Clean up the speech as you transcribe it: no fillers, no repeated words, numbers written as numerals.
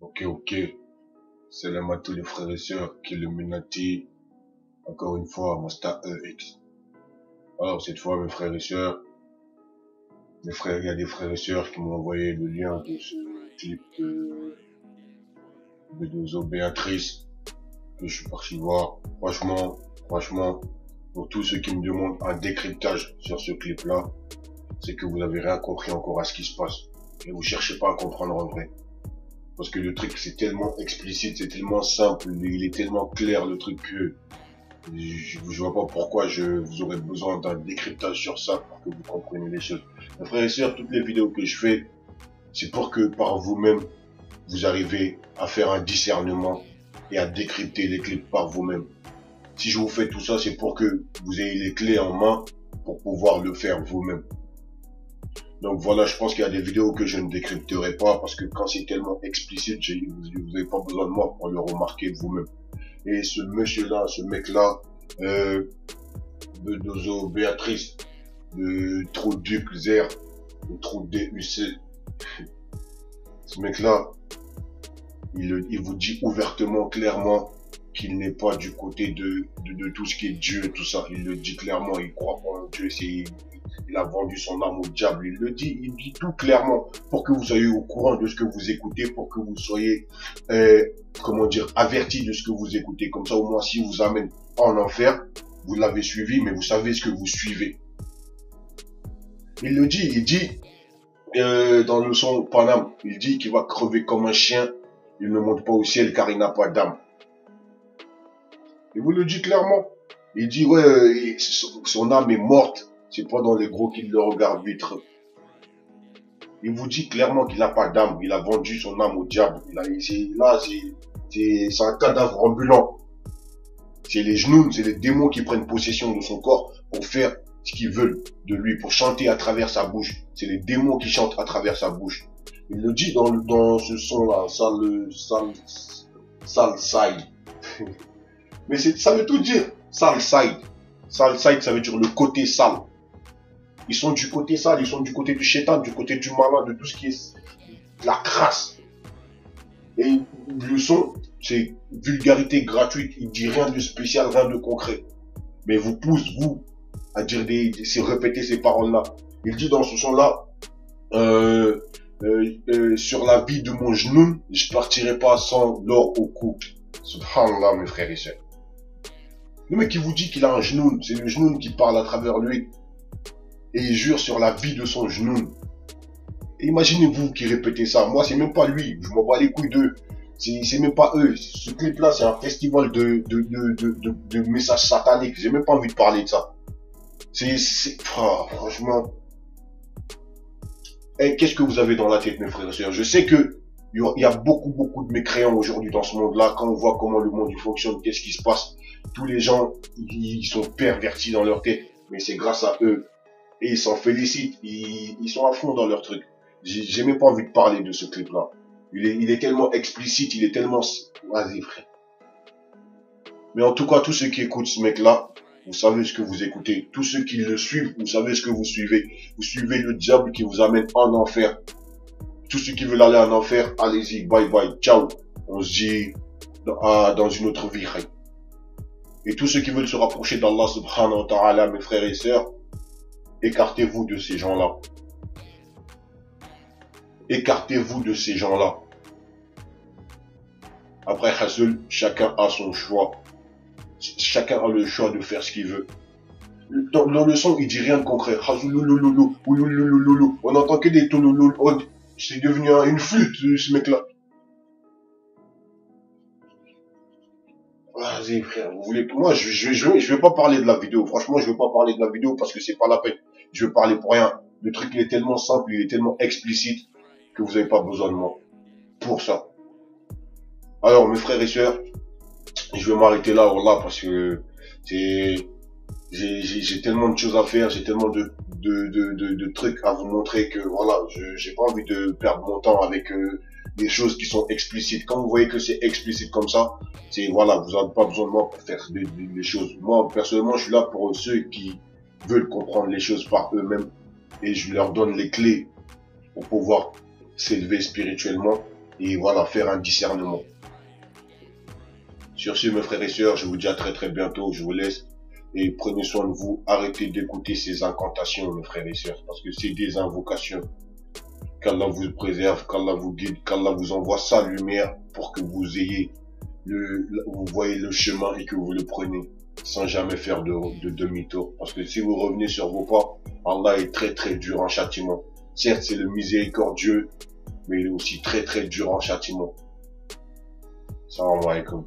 Ok. Salam à tous les frères et sœurs, qui Illuminati. Encore une fois, Masta EX. Alors, cette fois, mes frères et sœurs, il y a des frères et sœurs qui m'ont envoyé le lien de ce clip de Béatrice, que je suis parti voir. Franchement, pour tous ceux qui me demandent un décryptage sur ce clip-là, c'est que vous n'avez rien compris encore à ce qui se passe. Et vous cherchez pas à comprendre en vrai. Parce que le truc, c'est tellement explicite, c'est tellement simple, il est tellement clair le truc que je vois pas pourquoi vous aurez besoin d'un décryptage sur ça pour que vous compreniez les choses. Mes frères et sœurs, toutes les vidéos que je fais, c'est pour que par vous-même, vous arrivez à faire un discernement et à décrypter les clips par vous-même. Si je vous fais tout ça, c'est pour que vous ayez les clés en main pour pouvoir le faire vous-même. Donc voilà, je pense qu'il y a des vidéos que je ne décrypterai pas parce que quand c'est tellement explicite, vous n'avez pas besoin de moi pour le remarquer vous-même. Et ce monsieur-là, ce mec-là, Bedozo Béatrice, de Trou Duc Zer, de Trou DUC, ce mec-là, il vous dit ouvertement, clairement, qu'il n'est pas du côté de tout ce qui est Dieu, tout ça. Il le dit clairement, il croit pas en Dieu, il a vendu son âme au diable, il dit tout clairement pour que vous soyez au courant de ce que vous écoutez, pour que vous soyez, averti de ce que vous écoutez. Comme ça, au moins, si vous amène en enfer, vous l'avez suivi, mais vous savez ce que vous suivez. Il le dit, dans le son Paname, il dit qu'il va crever comme un chien, il ne monte pas au ciel car il n'a pas d'âme. Il vous le dit clairement. Il dit, ouais, son âme est morte. C'est pas dans les gros qui le regardent vitre. Il vous dit clairement qu'il n'a pas d'âme. Il a vendu son âme au diable. C'est un cadavre ambulant. C'est les genoux, c'est les démons qui prennent possession de son corps pour faire ce qu'ils veulent de lui, pour chanter à travers sa bouche. C'est les démons qui chantent à travers sa bouche. Il le dit dans ce son-là, sale side. Mais ça veut tout dire, sale side. Sale side, ça veut dire le côté sale. Ils sont du côté sale, ils sont du côté du chétan, du côté du malin, de tout ce qui est la crasse. Et le son, c'est vulgarité gratuite, il dit rien de spécial, rien de concret. Mais vous pousse, vous, à dire répéter ces paroles-là. Il dit dans ce son-là, sur la vie de mon genou, je partirai pas sans l'or au cou. Subhanallah, mes frères et sœurs. Le mec qui vous dit qu'il a un genou, c'est le genou qui parle à travers lui. Et il jure sur la vie de son genou. Imaginez-vous qui répétez ça. Moi, c'est même pas lui. Je m'en bats les couilles d'eux. C'est même pas eux. Ce clip-là, c'est un festival de messages sataniques. J'ai même pas envie de parler de ça. Franchement. Et qu'est-ce que vous avez dans la tête, mes frères et sœurs? Je sais que il y a beaucoup de mécréants aujourd'hui dans ce monde-là. Quand on voit comment le monde fonctionne, qu'est-ce qui se passe? Tous les gens, ils sont pervertis dans leur tête. Mais c'est grâce à eux. Et ils s'en félicitent, ils sont à fond dans leur truc. J'ai même pas envie de parler de ce clip-là. Il est tellement explicite, il est tellement... Vas-y, frère. Mais en tout cas, tous ceux qui écoutent ce mec-là, vous savez ce que vous écoutez. Tous ceux qui le suivent, vous savez ce que vous suivez. Vous suivez le diable qui vous amène en enfer. Tous ceux qui veulent aller en enfer, allez-y, bye bye, ciao. On se dit dans une autre vie. Et tous ceux qui veulent se rapprocher d'Allah subhanahu wa ta'ala, mes frères et sœurs, écartez-vous de ces gens-là. Écartez-vous de ces gens-là. Après, Hassoul, chacun a son choix. Chacun a le choix de faire ce qu'il veut. Dans le son, il dit rien de concret. On entend que des touloulou. C'est devenu une flûte, ce mec-là. Vas-y, frère, vous voulez que moi, je vais pas parler de la vidéo. Franchement, je vais pas parler de la vidéo parce que c'est pas la peine. Je vais parler pour rien. Le truc, il est tellement simple, il est tellement explicite que vous avez pas besoin de moi pour ça. Alors, mes frères et sœurs, je vais m'arrêter là, voilà, parce que j'ai tellement de choses à faire, j'ai tellement de trucs à vous montrer que voilà, j'ai pas envie de perdre mon temps avec des choses qui sont explicites. Quand vous voyez que c'est explicite comme ça, c'est voilà, vous n'avez pas besoin de moi pour faire les choses. Moi, personnellement, je suis là pour ceux qui veulent comprendre les choses par eux-mêmes et je leur donne les clés pour pouvoir s'élever spirituellement et voilà, faire un discernement. Sur ce, mes frères et sœurs, je vous dis à très bientôt, je vous laisse et prenez soin de vous, arrêtez d'écouter ces incantations, mes frères et sœurs, parce que c'est des invocations. Qu'Allah vous préserve, qu'Allah vous guide, qu'Allah vous envoie sa lumière pour que vous ayez vous voyez le chemin et que vous le prenez sans jamais faire de demi-tour. Parce que si vous revenez sur vos pas, Allah est très dur en châtiment. Certes, c'est le miséricordieux, mais il est aussi très dur en châtiment. Salam alaikum.